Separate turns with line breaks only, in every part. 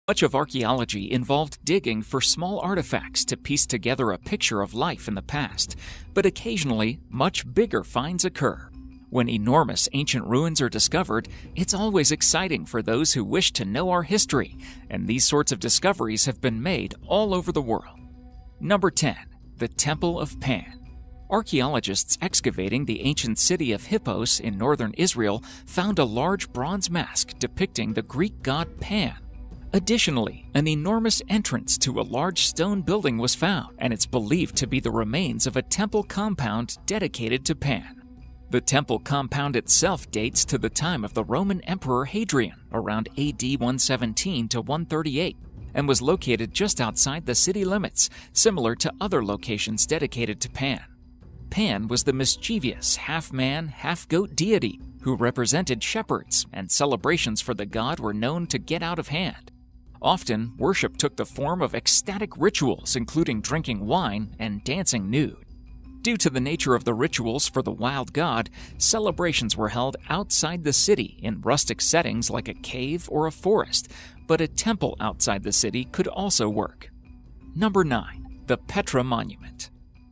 Much of archaeology involved digging for small artifacts to piece together a picture of life in the past, but occasionally, much bigger finds occur. When enormous ancient ruins are discovered, it's always exciting for those who wish to know our history, and these sorts of discoveries have been made all over the world. Number 10. The Temple of Pan. Archaeologists excavating the ancient city of Hippos in northern Israel found a large bronze mask depicting the Greek god Pan. Additionally, an enormous entrance to a large stone building was found, and it's believed to be the remains of a temple compound dedicated to Pan. The temple compound itself dates to the time of the Roman Emperor Hadrian, around AD 117 to 138, and was located just outside the city limits, similar to other locations dedicated to Pan. Pan was the mischievous half-man, half-goat deity who represented shepherds, and celebrations for the god were known to get out of hand. Often, worship took the form of ecstatic rituals, including drinking wine and dancing nude. Due to the nature of the rituals for the wild god, celebrations were held outside the city in rustic settings like a cave or a forest, but a temple outside the city could also work. Number 9. The Petra Monument.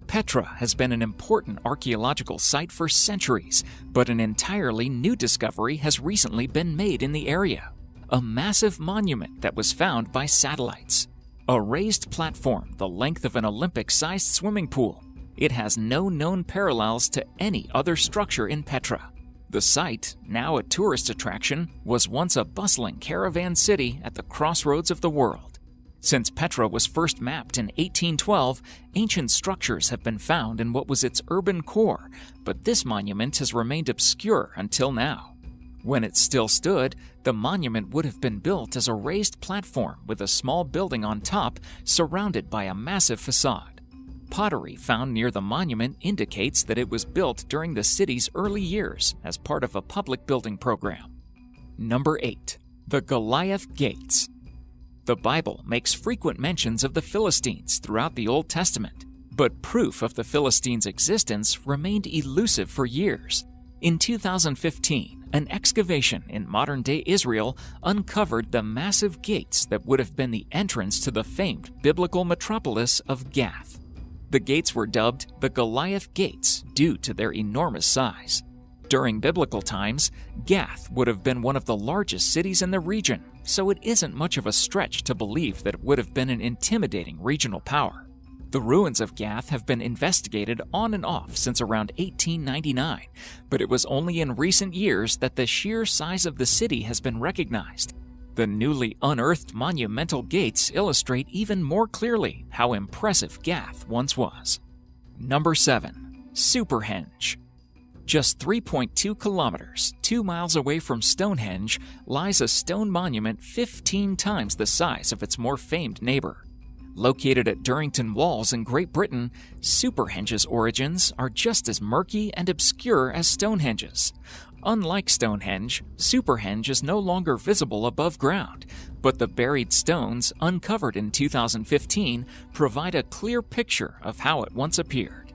Petra has been an important archaeological site for centuries, but an entirely new discovery has recently been made in the area. A massive monument that was found by satellites. A raised platform the length of an Olympic-sized swimming pool. It has no known parallels to any other structure in Petra. The site, now a tourist attraction, was once a bustling caravan city at the crossroads of the world. Since Petra was first mapped in 1812, ancient structures have been found in what was its urban core, but this monument has remained obscure until now. When it still stood, the monument would have been built as a raised platform with a small building on top surrounded by a massive facade. Pottery found near the monument indicates that it was built during the city's early years as part of a public building program. Number 8. The Goliath Gates. The Bible makes frequent mentions of the Philistines throughout the Old Testament, but proof of the Philistines' existence remained elusive for years. In 2015, an excavation in modern-day Israel uncovered the massive gates that would have been the entrance to the famed biblical metropolis of Gath. The gates were dubbed the Goliath Gates due to their enormous size. During biblical times, Gath would have been one of the largest cities in the region, so it isn't much of a stretch to believe that it would have been an intimidating regional power. The ruins of Gath have been investigated on and off since around 1899, but it was only in recent years that the sheer size of the city has been recognized. The newly unearthed monumental gates illustrate even more clearly how impressive Gath once was. Number 7. Superhenge. Just 3.2 kilometers, 2 miles away from Stonehenge, lies a stone monument 15 times the size of its more famed neighbor. Located at Durrington Walls in Great Britain, Superhenge's origins are just as murky and obscure as Stonehenge's. Unlike Stonehenge, Superhenge is no longer visible above ground, but the buried stones uncovered in 2015 provide a clear picture of how it once appeared.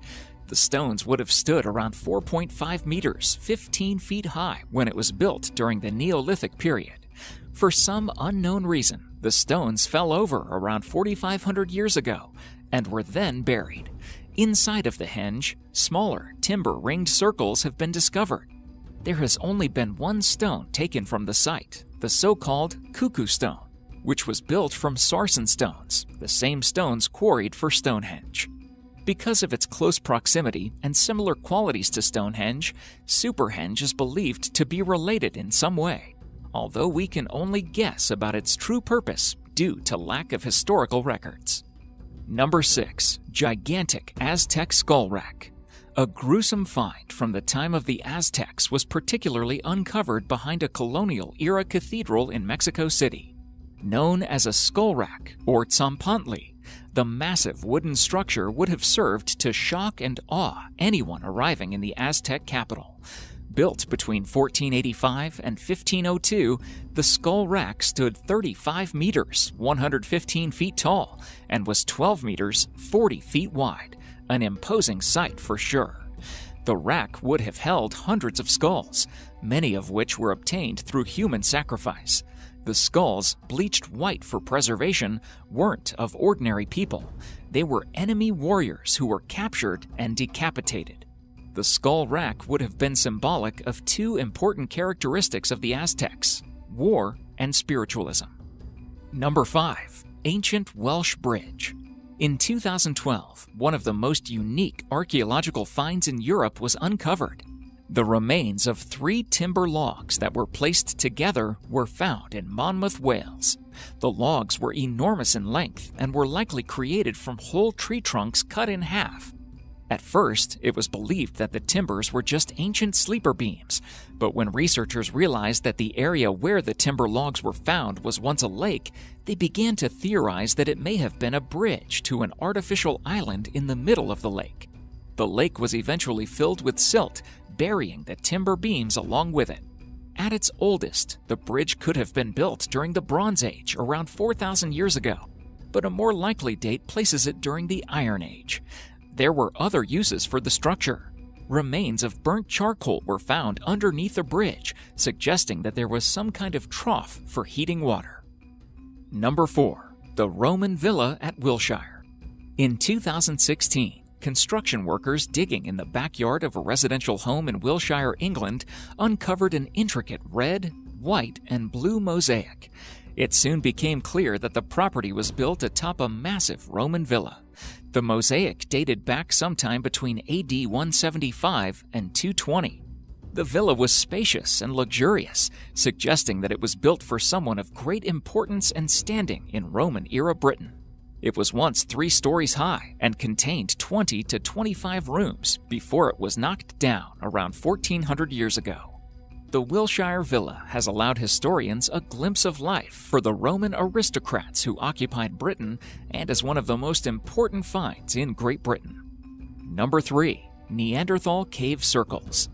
The stones would have stood around 4.5 meters, 15 feet high, when it was built during the Neolithic period. For some unknown reason, the stones fell over around 4,500 years ago and were then buried. Inside of the henge, smaller timber-ringed circles have been discovered. There has only been one stone taken from the site, the so-called Cuckoo Stone, which was built from sarsen stones, the same stones quarried for Stonehenge. Because of its close proximity and similar qualities to Stonehenge, Superhenge is believed to be related in some way, although we can only guess about its true purpose due to lack of historical records. Number 6. Gigantic Aztec Skull Rack. A gruesome find from the time of the Aztecs was particularly uncovered behind a colonial-era cathedral in Mexico City. Known as a skull rack, or tzompantli, the massive wooden structure would have served to shock and awe anyone arriving in the Aztec capital. Built between 1485 and 1502, the skull rack stood 35 meters, 115 feet tall, and was 12 meters, 40 feet wide, an imposing sight for sure. The rack would have held hundreds of skulls, many of which were obtained through human sacrifice. The skulls, bleached white for preservation, weren't of ordinary people. They were enemy warriors who were captured and decapitated. The skull rack would have been symbolic of two important characteristics of the Aztecs: war and spiritualism. Number 5. Ancient Welsh Bridge. In 2012, one of the most unique archaeological finds in Europe was uncovered. The remains of 3 timber logs that were placed together were found in Monmouth, Wales. The logs were enormous in length and were likely created from whole tree trunks cut in half. At first, it was believed that the timbers were just ancient sleeper beams, but when researchers realized that the area where the timber logs were found was once a lake, they began to theorize that it may have been a bridge to an artificial island in the middle of the lake. The lake was eventually filled with silt, burying the timber beams along with it. At its oldest, the bridge could have been built during the Bronze Age, around 4,000 years ago, but a more likely date places it during the Iron Age. There were other uses for the structure. Remains of burnt charcoal were found underneath the bridge, suggesting that there was some kind of trough for heating water. Number 4. The Roman Villa at Wiltshire. In 2016, construction workers digging in the backyard of a residential home in Wiltshire, England, uncovered an intricate red, white, and blue mosaic. It soon became clear that the property was built atop a massive Roman villa. The mosaic dated back sometime between AD 175 and 220. The villa was spacious and luxurious, suggesting that it was built for someone of great importance and standing in Roman-era Britain. It was once 3 stories high and contained 20 to 25 rooms before it was knocked down around 1400 years ago. The Wiltshire Villa has allowed historians a glimpse of life for the Roman aristocrats who occupied Britain and is one of the most important finds in Great Britain. Number 3. Neanderthal Cave Circles.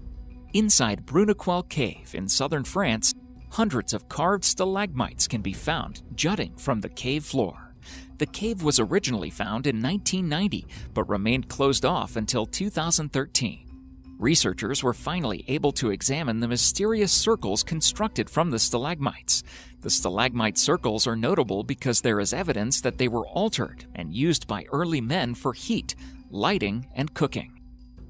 Inside Bruniquel Cave in southern France, hundreds of carved stalagmites can be found jutting from the cave floor. The cave was originally found in 1990, but remained closed off until 2013. Researchers were finally able to examine the mysterious circles constructed from the stalagmites. The stalagmite circles are notable because there is evidence that they were altered and used by early men for heat, lighting, and cooking.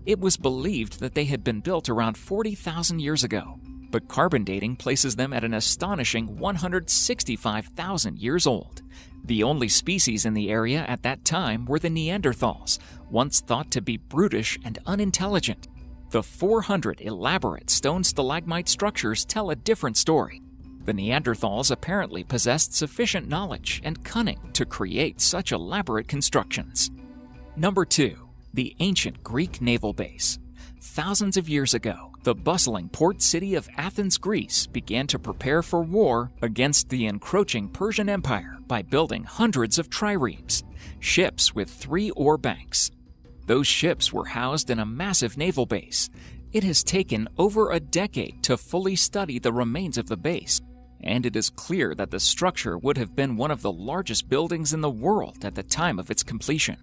It was believed that they had been built around 40,000 years ago, but carbon dating places them at an astonishing 165,000 years old. The only species in the area at that time were the Neanderthals, once thought to be brutish and unintelligent. The 400 elaborate stone stalagmite structures tell a different story. The Neanderthals apparently possessed sufficient knowledge and cunning to create such elaborate constructions. Number 2. The ancient Greek naval base. Thousands of years ago, the bustling port city of Athens, Greece, began to prepare for war against the encroaching Persian Empire by building hundreds of triremes, ships with 3 oar banks. Those ships were housed in a massive naval base. It has taken over a decade to fully study the remains of the base, and it is clear that the structure would have been one of the largest buildings in the world at the time of its completion.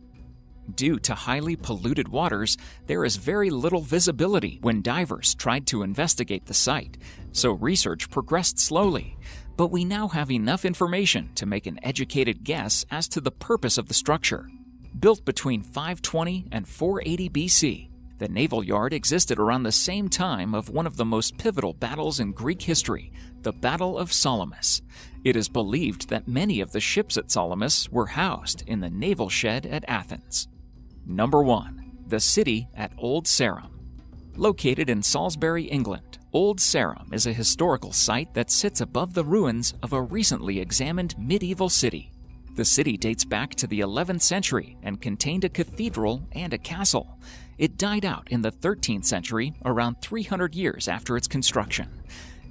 Due to highly polluted waters, there is very little visibility when divers tried to investigate the site, so research progressed slowly. But we now have enough information to make an educated guess as to the purpose of the structure. Built between 520 and 480 BC, the naval yard existed around the same time of one of the most pivotal battles in Greek history, the Battle of Salamis. It is believed that many of the ships at Salamis were housed in the naval shed at Athens. Number 1. The city at Old Sarum. Located in Salisbury, England, Old Sarum is a historical site that sits above the ruins of a recently examined medieval city. The city dates back to the 11th century and contained a cathedral and a castle. It died out in the 13th century, around 300 years after its construction.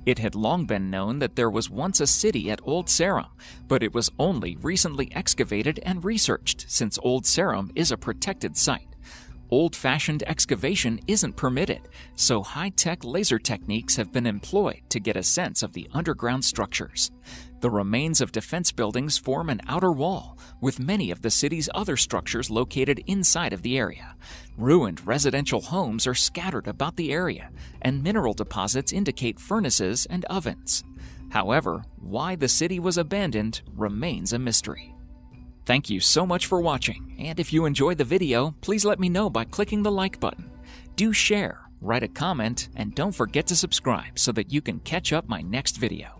It had long been known that there was once a city at Old Sarum, but it was only recently excavated and researched since Old Sarum is a protected site. Old-fashioned excavation isn't permitted, so high-tech laser techniques have been employed to get a sense of the underground structures. The remains of defense buildings form an outer wall, with many of the city's other structures located inside of the area. Ruined residential homes are scattered about the area, and mineral deposits indicate furnaces and ovens. However, why the city was abandoned remains a mystery. Thank you so much for watching, and if you enjoyed the video, please let me know by clicking the like button. Do share, write a comment, and don't forget to subscribe so that you can catch up my next video.